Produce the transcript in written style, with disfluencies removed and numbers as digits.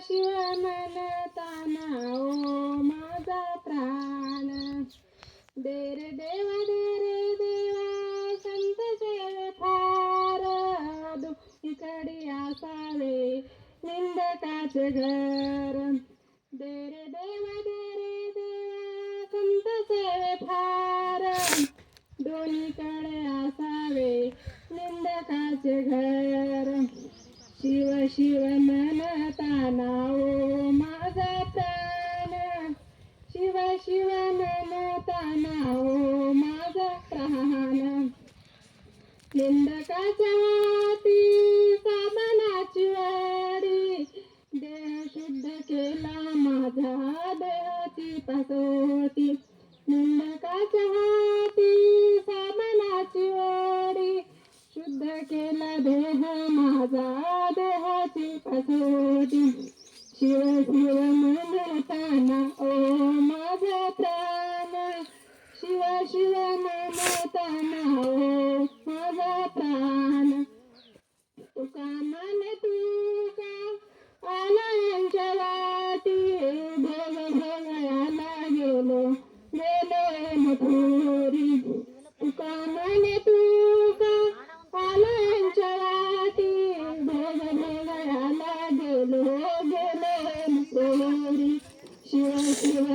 शिव म्हणताना ओ माझा प्राण, दे रे देवा संत सेवे फार, दुःखीकडे असावे निंदकाचे घर, दे रे देवा संत सेवे फार, दोन्हीकडे असावे निंदकाचे घर, शिव शिव म्हणताना ओ माझा प्राण, शिव शिव म्हणताना ओ माझा प्राण, निंदकाच्या हाती साबणाची वाडी, देह शुद्ध केला माझा देहाची कसोटी, निंदकाच्या हाती साबणाची वाडी, शुद्ध केला देह माझा देहाची कसोटी, शिव शिव म्हणताना ओ माझा प्राण, शिव शिव म्हणताना ओ माझा प्राण, तुका माने तुका आला यांच्या वाटी, भोग भोगयाला गेलो मथुरी, तुका माने तुका आला यांच्या वाटी, भोग भोगयाला गेलो मथुरी, शिव शिव